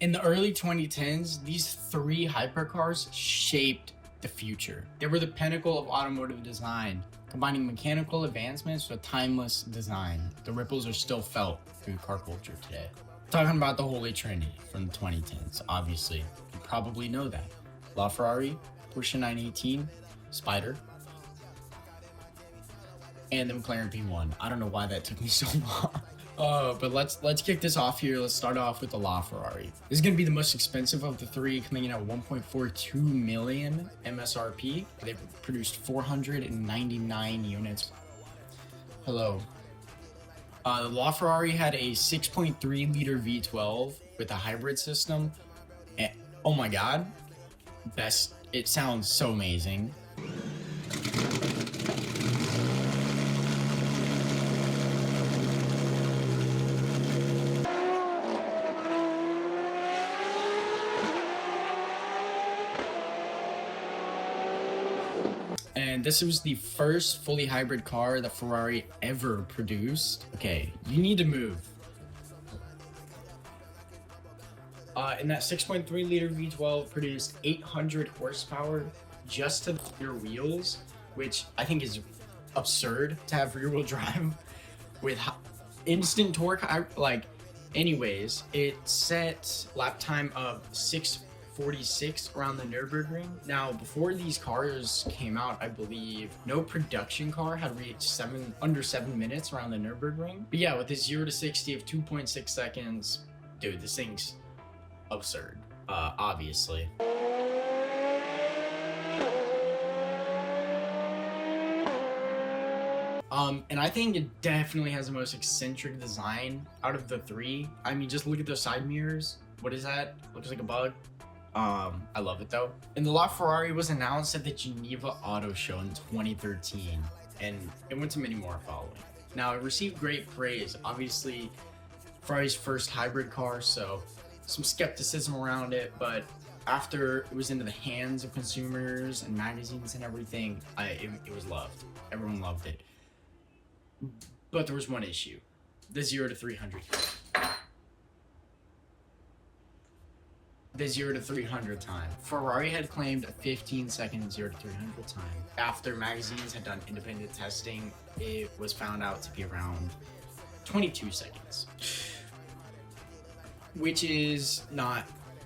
In the early 2010s, these three hypercars shaped the future. They were the pinnacle of automotive design, combining mechanical advancements with timeless design. The ripples are still felt through car culture today. Talking about the Holy Trinity from the 2010s, obviously, you probably know that. LaFerrari, Porsche 918, Spider, and the McLaren P1. I don't know why that took me so long. But let's kick this off here. Let's start off with the LaFerrari. This is gonna be the most expensive of the three, coming in at 1.42 million MSRP. They produced 499 units. Hello. The LaFerrari had a 6.3 liter V12 with a hybrid system. And, oh my god, it sounds so amazing. And this was the first fully hybrid car that Ferrari ever produced. Okay, you need to move. And that 6.3 liter V12 produced 800 horsepower just to the rear wheels, which I think is absurd to have rear wheel drive with instant torque. Anyways, it set lap time of 6:46 around the Nürburgring. Now, before these cars came out, I believe no production car had reached under 7 minutes around the Nürburgring. But yeah, with a 0 to 60 of 2.6 seconds, dude, this thing's absurd. Obviously. And I think it definitely has the most eccentric design out of the three. I mean, just look at the side mirrors. What is that? Looks like a bug. I love it though. And the LaFerrari was announced at the Geneva Auto Show in 2013, and it went to many more following. Now, it received great praise. Obviously, Ferrari's first hybrid car, so some skepticism around it, but after it was into the hands of consumers and magazines and everything, it was loved. Everyone loved it. But there was one issue: the 0 to 300. The 0 to 300 time. Ferrari had claimed a 15-second 0 to 300 time. After magazines had done independent testing, it was found out to be around 22 seconds. Which is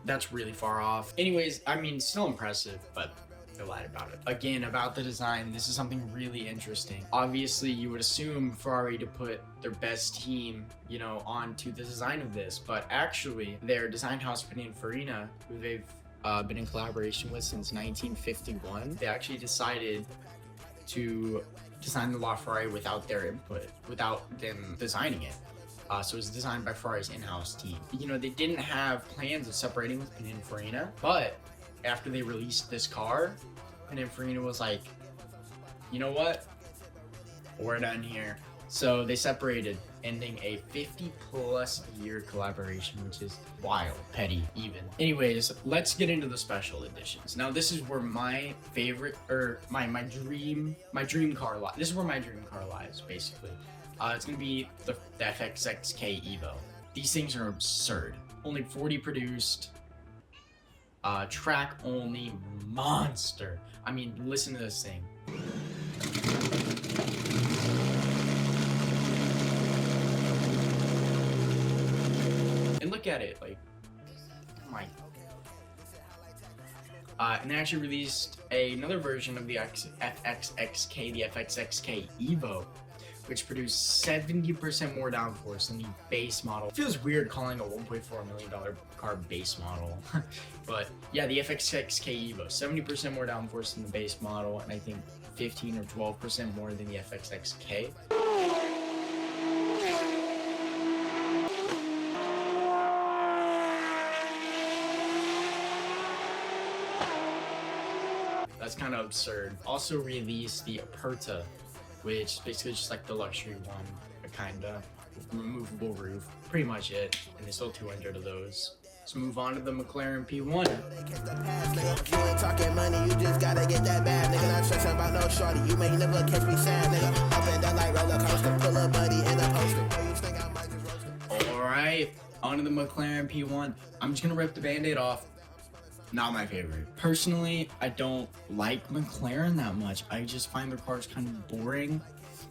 that's really far off. Anyways, I mean, still impressive, but they lied about it. Again, about the design, this is something really interesting. Obviously, you would assume Ferrari to put their best team, onto the design of this, but actually, their design house, Pininfarina, who they've been in collaboration with since 1951, they actually decided to design the LaFerrari without their input, without them designing it. So it was designed by Ferrari's in-house team. They didn't have plans of separating with Pininfarina, but after they released this car, Pininfarina was like, you know what? We're done here. So they separated, ending a 50+ year collaboration, which is wild, petty, even. Anyways, let's get into the special editions. Now, this is where my favorite, or my dream car lies. This is where my dream car lies, basically. It's gonna be the FXXK Evo. These things are absurd. Only 40 produced. Track only monster. I mean, listen to this thing. And look at it, like, oh my. And they actually released another version of the FXXK, the FXXK Evo, which produced 70% more downforce than the base model. It feels weird calling a $1.4 million car base model. But yeah, the FXXK Evo, 70% more downforce than the base model, and I think 15 or 12% more than the FXXK. That's kind of absurd. Also released the Aperta, which is basically just like the luxury one, but kinda removable roof. Pretty much it, and they sold 200 of those. Let's move on to the McLaren P1. You ain't talking money, you just gotta get that bad, nigga. Not stressing about no shorty, you may never catch me sad, nigga. Up and down like roller coaster, pull a buddy in a poster. Alright, onto the McLaren P1. I'm just gonna rip the band-aid off. Not my favorite. Personally, I don't like McLaren that much. I just find their cars kind of boring.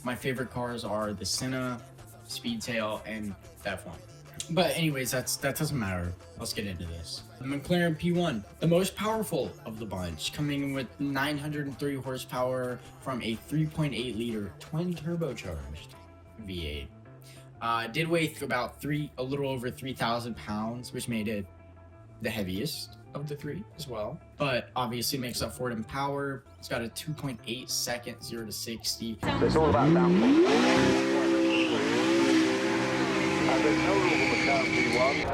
My favorite cars are the Senna, Speedtail, and the F1. But anyways, that doesn't matter. Let's get into this. The McLaren P1, the most powerful of the bunch, coming in with 903 horsepower from a 3.8 liter twin turbocharged V8. Did weigh about a little over 3,000 pounds, which made it the heaviest of the three as well. But obviously makes up for it in power. It's got a 2.8 second 0 to 60. So it's all about downforce. And there's no rule for down V1.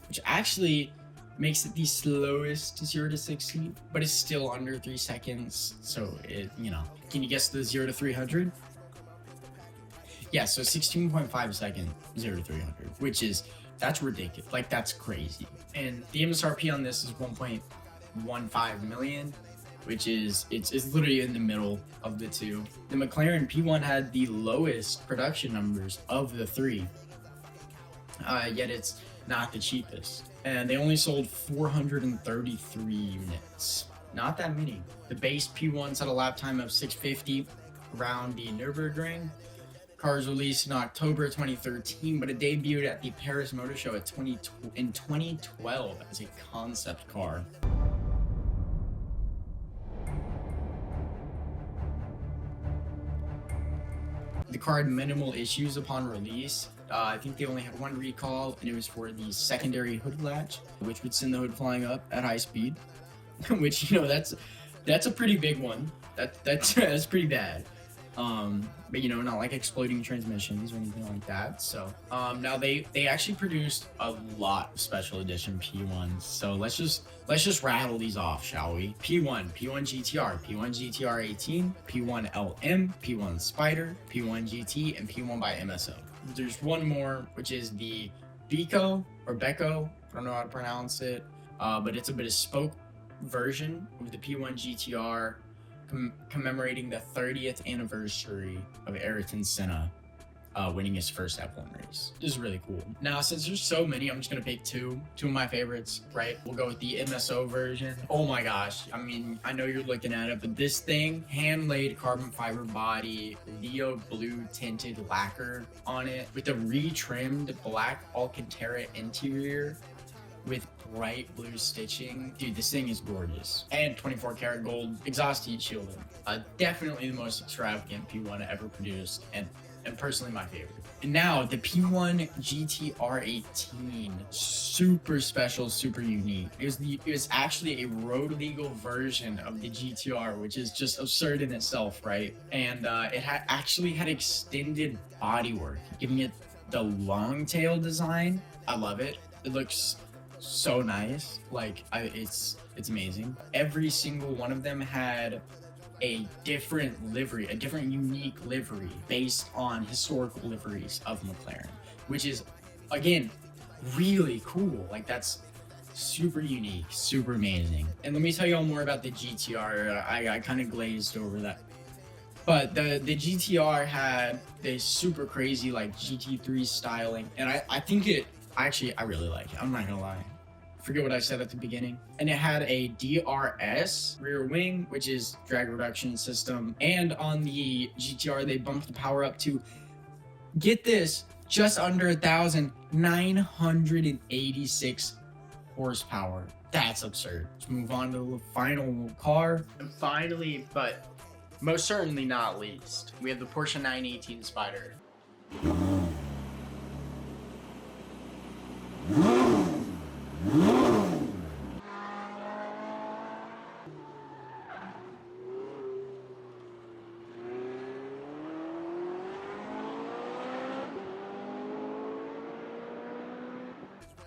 Which actually makes it the slowest 0 to 60, but it's still under 3 seconds. So it, can you guess the 0 to 300? Yeah, so 16.5 second 0 to 300, which is, that's ridiculous. Like, that's crazy. And the MSRP on this is 1.15 million, which is, it's literally in the middle of the two. The McLaren P1 had the lowest production numbers of the three, yet it's not the cheapest. And they only sold 433 units. Not that many. The base P1s had a lap time of 650 around the Nürburgring. Cars released in October 2013, but it debuted at the Paris Motor Show in 2012 as a concept car. The car had minimal issues upon release. I think they only had one recall, and it was for the secondary hood latch, which would send the hood flying up at high speed. Which, that's a pretty big one. That's pretty bad. But not like exploding transmissions or anything like that. So now they actually produced a lot of special edition P1s. So let's just rattle these off, shall we? P1 GTR, P1 GTR 18, P1 LM, P1 Spider, P1 GT, and P1 by MSO. There's one more, which is the Beko or Beko. I don't know how to pronounce it, but it's a bespoke version of the P1 GTR. Commemorating the 30th anniversary of Ayrton Senna winning his first F1 race. This is really cool. Now, since there's so many, I'm just gonna pick two of my favorites, right? We'll go with the MSO version. Oh my gosh, I mean, I know you're looking at it, but this thing, hand-laid carbon fiber body, Leo blue tinted lacquer on it with a retrimmed black Alcantara interior with bright blue stitching. Dude, this thing is gorgeous. And 24 karat gold exhaust heat shielding. Definitely the most extravagant P1 ever produced, and personally my favorite. And now the P1 GTR 18, super special, super unique. It was actually a road legal version of the GTR, which is just absurd in itself, right? And it actually had extended bodywork, giving it the long tail design. I love it. It looks so nice. Like, it's amazing. Every single one of them had a different livery, a different unique livery based on historical liveries of McLaren, which is, again, really cool. Like, that's super unique, super amazing. And let me tell you all more about the GTR. I kind of glazed over that. But the GTR had this super crazy, like, GT3 styling, and I think I really like it. I'm not gonna lie. Forget what I said at the beginning. And it had a DRS rear wing, which is drag reduction system. And on the GTR, they bumped the power up to, get this, just under 1,986 horsepower. That's absurd. Let's move on to the final car. And finally, but most certainly not least, we have the Porsche 918 Spider.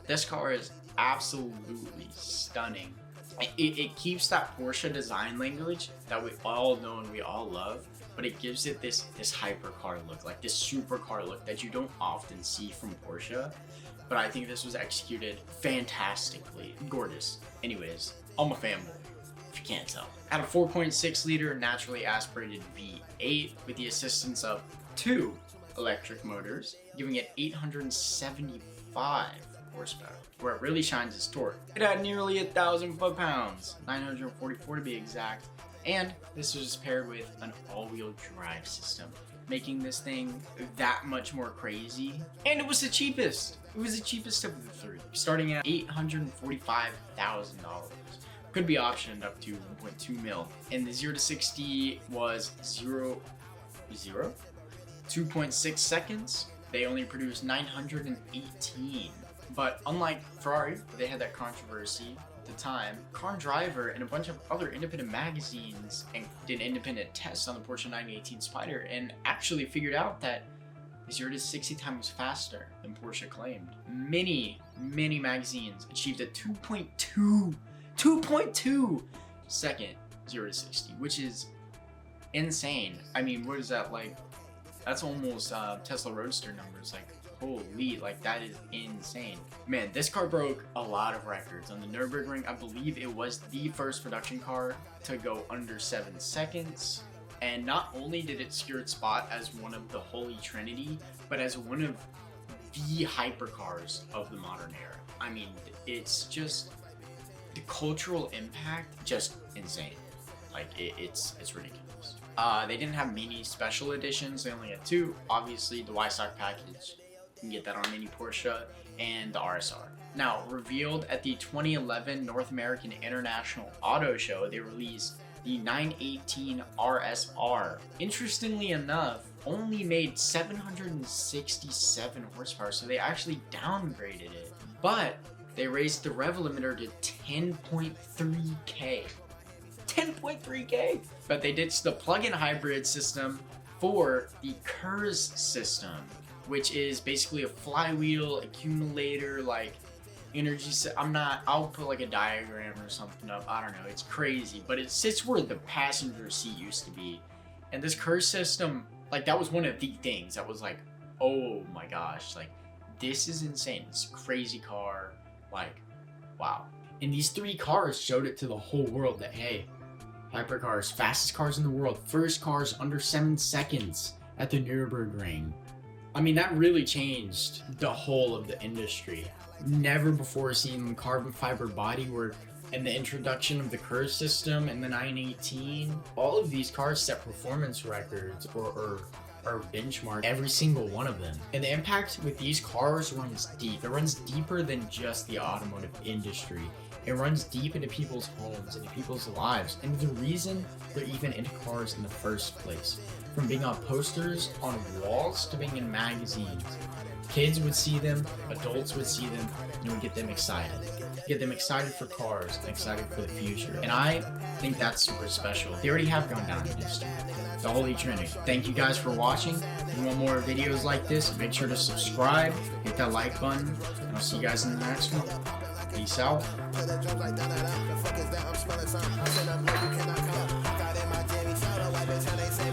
This car is absolutely stunning. It keeps that Porsche design language that we all know and we all love, but it gives it this hypercar look, like this supercar look that you don't often see from Porsche. But I think this was executed fantastically. Gorgeous. Anyways, I'm a fanboy, if you can't tell. Had a 4.6 liter naturally aspirated V8 with the assistance of 2 electric motors. giving it 875 horsepower. Where it really shines is torque. It had nearly 1,000 foot-pounds, 944 to be exact, and this was paired with an all-wheel drive system, making this thing that much more crazy. And it was the cheapest. It was the cheapest of the three, starting at $845,000. Could be optioned up to 1.2 mil. And the 0 to 60 was 2.6 seconds. They only produced 918. But unlike Ferrari, they had that controversy at the time. Car and Driver and a bunch of other independent magazines and did independent tests on the Porsche 918 Spider and actually figured out that the 0 to 60 time was faster than Porsche claimed. Many magazines achieved a 2.2 second 0 to 60, which is insane. I mean, what is that like? That's almost Tesla Roadster numbers. Like, holy, like that is insane. Man, this car broke a lot of records. On the Nürburgring, I believe it was the first production car to go under 7 seconds. And not only did it secure its spot as one of the Holy Trinity, but as one of the hypercars of the modern era. I mean, it's just the cultural impact, just insane. Like it's ridiculous. They didn't have many special editions. They only had two. Obviously, the Y-Stock package. You can get that on Mini Porsche and the RSR. Now, revealed at the 2011 North American International Auto Show, they released the 918 RSR. Interestingly enough, only made 767 horsepower, so they actually downgraded it. But they raised the rev limiter to 10.3K. 10.3K! But they ditched the plug-in hybrid system for the KERS system, which is basically a flywheel accumulator, like energy. I'll put like a diagram or something up. I don't know. It's crazy, but it sits where the passenger seat used to be. And this KERS system, like that was one of the things that was like, oh my gosh, like this is insane. It's a crazy car. Like, wow. And these three cars showed it to the whole world that, hey, hypercars, fastest cars in the world, first cars under 7 seconds at the Nürburgring. I mean, that really changed the whole of the industry. Never before seen carbon fiber bodywork and the introduction of the KERS system and the 918. All of these cars set performance records or benchmark every single one of them. And the impact with these cars runs deep. It runs deeper than just the automotive industry. It runs deep into people's homes, into people's lives, and the reason they're even into cars in the first place. From being on posters on walls to being in magazines. Kids would see them, adults would see them, and it would get them excited. Get them excited for cars and excited for the future. And I think that's super special. They already have gone down in history. The Holy Trinity. Thank you guys for watching. If you want more videos like this, make sure to subscribe, hit that like button, and I'll see you guys in the next one. Peace out. The fuck is that? I'm smelling something. I said I'm blue, you cannot come. Got in my Jimmy Soda, wipe it, turn they say